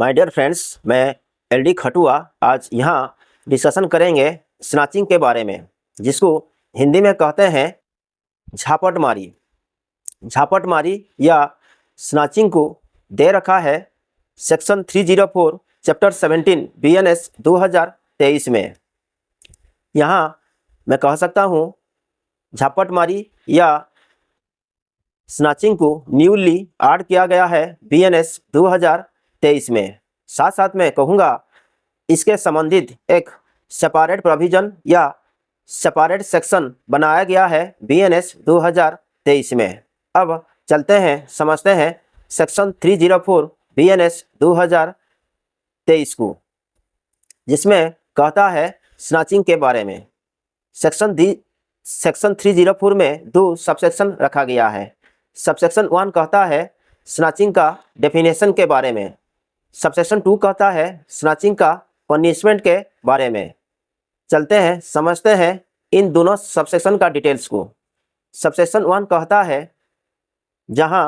My dear friends, मैं LD Khatua आज यहाँ डिस्कशन करेंगे स्नैचिंग के बारे में, जिसको हिंदी में कहते हैं झापटमारी। झापटमारी या स्नैचिंग को दे रखा है सेक्शन 304 चैप्टर 17 BNS 2023 में। यहाँ मैं कह सकता हूँ झापटमारी या स्नैचिंग को न्यूली ऐड किया गया है BNS 2023 में। साथ साथ मैं कहूँगा इसके संबंधित एक सेपरेट प्रोविजन या सेपरेट सेक्शन बनाया गया है BNS 2023 में। अब चलते हैं, समझते हैं सेक्शन 304 BNS 2023 को, जिसमें कहता है स्नैचिंग के बारे में। सेक्शन 304 में दो सबसेक्शन रखा गया है। सबसेक्शन 1 कहता है स्नैचिंग का डेफिनेशन के बारे में। सबसेक्शन 2 कहता है स्नैचिंग का पनिशमेंट के बारे में। चलते हैं, समझते हैं इन दोनों सबसेक्शन का डिटेल्स को। सबसेक्शन 1 कहता है जहां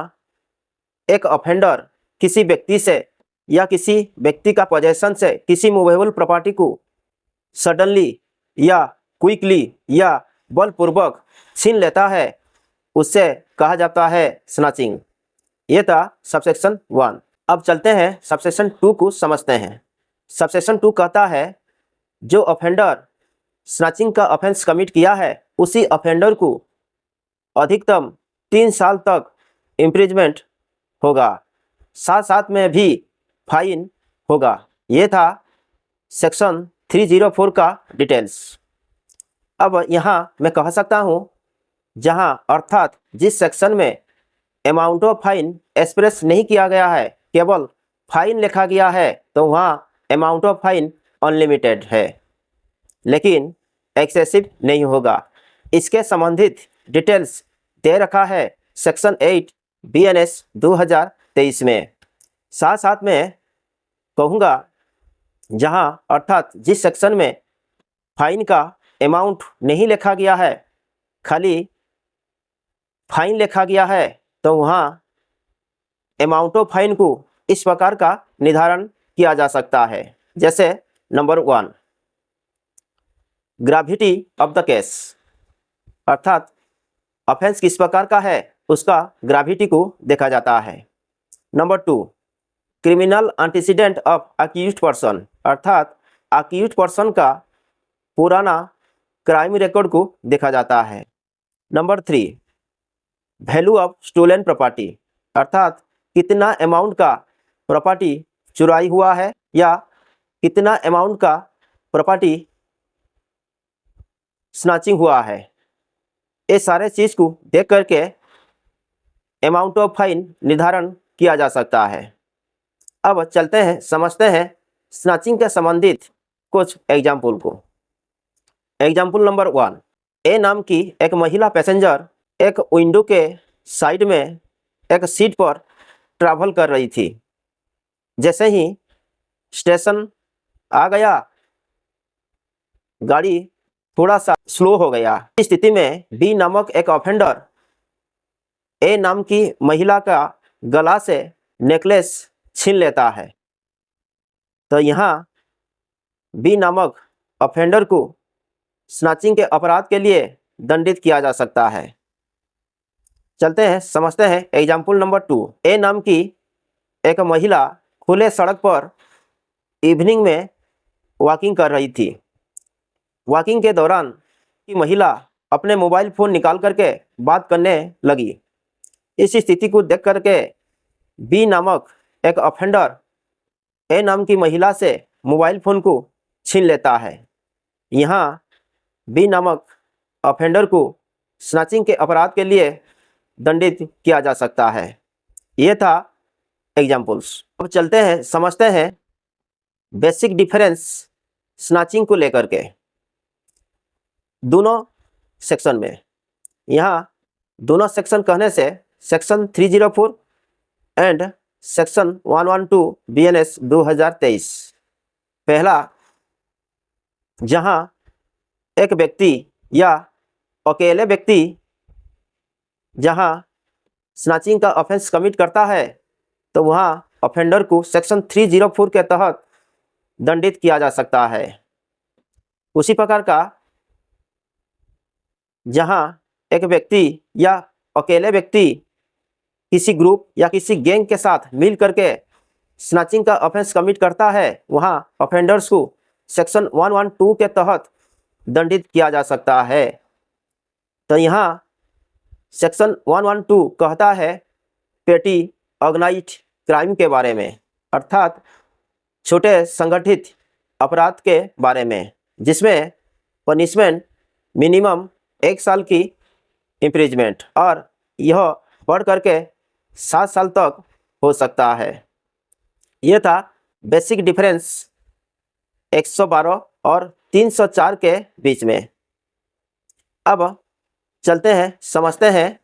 एक ऑफेंडर किसी व्यक्ति से या किसी व्यक्ति का पोजेशन से किसी मूवेबल प्रॉपर्टी को सडनली या क्विकली या बलपूर्वक छीन लेता है, उससे कहा जाता है स्नैचिंग। ये था सबसेक्शन 1। अब चलते हैं सबसेक्शन 2 को समझते हैं। सबसेक्शन 2 कहता है जो ऑफेंडर स्नैचिंग का ऑफेंस कमिट किया है उसी ऑफेंडर को अधिकतम 3 साल तक इम्प्रिजमेंट होगा, साथ साथ में भी फाइन होगा। ये था सेक्शन 304 का डिटेल्स। अब यहाँ मैं कह सकता हूँ जहाँ अर्थात जिस सेक्शन में अमाउंट ऑफ फाइन एक्सप्रेस नहीं किया गया है, केवल फाइन लिखा गया है, तो वहाँ अमाउंट ऑफ फाइन अनलिमिटेड है, लेकिन एक्सेसिव नहीं होगा। इसके संबंधित डिटेल्स दे रखा है सेक्शन 8 BNS 2023 में। साथ साथ में कहूँगा जहाँ अर्थात जिस सेक्शन में फाइन का अमाउंट नहीं लिखा गया है, खाली फाइन लिखा गया है, तो वहाँ अमाउंट ऑफ फाइन को इस प्रकार का निर्धारण किया जा सकता है। जैसे number 1, gravity of the case, अर्थात ऑफेंस किस प्रकार का है उसका ग्रेविटी को देखा जाता है। Number 2, criminal antecedent of accused person, अर्थात अक्यूज्ड पर्सन का पुराना क्राइम रिकॉर्ड को देखा जाता है। Number 3, value of stolen property, अर्थात कितना अमाउंट का प्रॉपर्टी चुराई हुआ है या कितना अमाउंट का प्रॉपर्टी स्नैचिंग हुआ है। ये सारे चीज़ को देख करके अमाउंट ऑफ फाइन निर्धारण किया जा सकता है। अब चलते हैं, समझते हैं स्नैचिंग के संबंधित कुछ एग्जाम्पल को। एग्जाम्पल नंबर 1, ए नाम की एक महिला पैसेंजर एक विंडो के साइड में एक सीट पर ट्रैवल कर रही थी। जैसे ही स्टेशन आ गया, गाड़ी थोड़ा सा स्लो हो गया। इस स्थिति में बी नामक एक ऑफेंडर ए नाम की महिला का गला से नेकलेस छीन लेता है, तो यहाँ बी नामक ऑफेंडर को स्नैचिंग के अपराध के लिए दंडित किया जा सकता है। चलते हैं, समझते हैं एग्जाम्पल नंबर 2, ए नाम की एक महिला खुले सड़क पर इवनिंग में वॉकिंग कर रही थी। वॉकिंग के दौरान की महिला अपने मोबाइल फ़ोन निकाल करके बात करने लगी। इस स्थिति को देख करके बी नामक एक ऑफेंडर ए नाम की महिला से मोबाइल फ़ोन को छीन लेता है। यहाँ बी नामक ऑफेंडर को स्नैचिंग के अपराध के लिए दंडित किया जा सकता है। ये था एग्जाम्पल्स। अब चलते हैं, समझते हैं बेसिक डिफरेंस स्नैचिंग को लेकर के दोनों सेक्शन में। यहाँ दोनों सेक्शन कहने से सेक्शन 304 एंड सेक्शन 112 BNS 2023। पहला, जहाँ एक व्यक्ति या अकेले व्यक्ति जहाँ स्नैचिंग का ऑफेंस कमिट करता है, तो वहाँ ऑफेंडर को सेक्शन 304 के तहत दंडित किया जा सकता है। उसी प्रकार का जहां एक व्यक्ति या अकेले व्यक्ति किसी ग्रुप या किसी गैंग के साथ मिल करके स्नैचिंग का ऑफेंस कमिट करता है, वहां ऑफेंडर्स को सेक्शन 112 के तहत दंडित किया जा सकता है। तो यहाँ सेक्शन 112 कहता है पेटी ऑर्गेनाइज्ड क्राइम के बारे में, अर्थात छोटे संगठित अपराध के बारे में, जिसमें पनिशमेंट मिनिमम 1 साल की इम्प्रिजमेंट और यह बढ़ करके 7 साल तक हो सकता है। यह था बेसिक डिफरेंस 112 और 304 के बीच में। अब चलते हैं, समझते हैं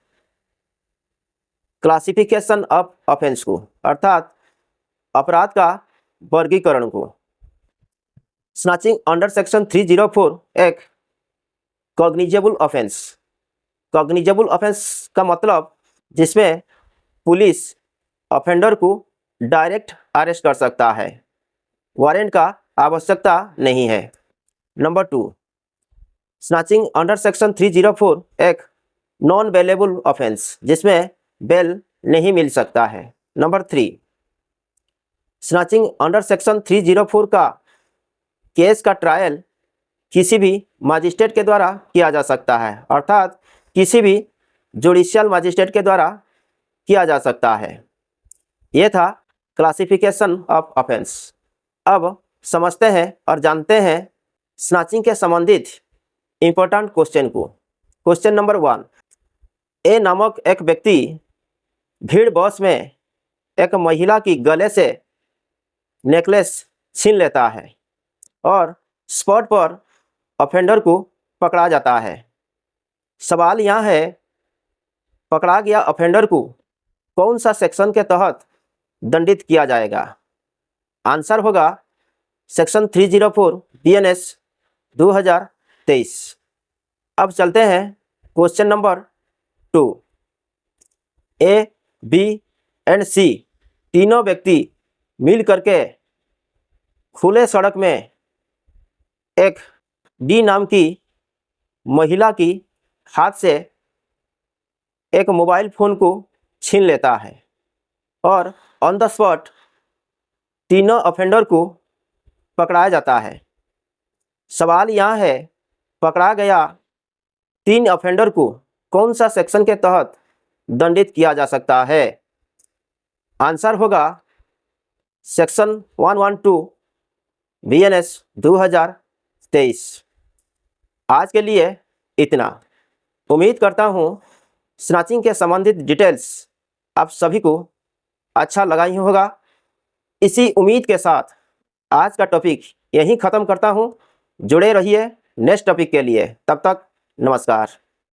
क्लासिफिकेशन ऑफ ऑफेंस को, अर्थात अपराध का वर्गीकरण को। स्नैचिंग अंडर सेक्शन 304 एक कॉग्निजेबल ऑफेंस। कॉग्निजेबल ऑफेंस का मतलब जिसमें पुलिस ऑफेंडर को डायरेक्ट अरेस्ट कर सकता है, वारंट का आवश्यकता नहीं है। नंबर 2, स्नैचिंग अंडर सेक्शन 304 एक नॉन बेलेबल ऑफेंस, जिसमें बेल नहीं मिल सकता है। नंबर 3, स्नैचिंग अंडर सेक्शन 304 का केस का ट्रायल किसी भी मजिस्ट्रेट के द्वारा किया जा सकता है, अर्थात किसी भी जुडिशियल मजिस्ट्रेट के द्वारा किया जा सकता है। यह था क्लासिफिकेशन ऑफ ऑफेंस। अब समझते हैं और जानते हैं स्नैचिंग के संबंधित इंपॉर्टेंट क्वेश्चन को। क्वेश्चन नंबर 1, ए नामक एक व्यक्ति भीड़ बस में एक महिला की गले से नेकलेस छीन लेता है और स्पॉट पर ऑफेंडर को पकड़ा जाता है। सवाल यह है, पकड़ा गया ऑफेंडर को कौन सा सेक्शन के तहत दंडित किया जाएगा? आंसर होगा सेक्शन 304 BNS 2023। अब चलते हैं question number 2। A, B and C तीनों व्यक्ति मिल करके खुले सड़क में एक D नाम की महिला की हाथ से एक मोबाइल फ़ोन को छीन लेता है और ऑन द स्पॉट तीनों ऑफेंडर को पकड़ाया जाता है। सवाल यह है, पकड़ा गया 3 ऑफेंडर को कौन सा सेक्शन के तहत दंडित किया जा सकता है? आंसर होगा सेक्शन 112 BNS 2023। आज के लिए इतना। उम्मीद करता हूँ स्नैचिंग के संबंधित डिटेल्स आप सभी को अच्छा लगा ही होगा। इसी उम्मीद के साथ आज का टॉपिक यहीं ख़त्म करता हूँ। जुड़े रहिए नेक्स्ट टॉपिक के लिए। तब तक नमस्कार।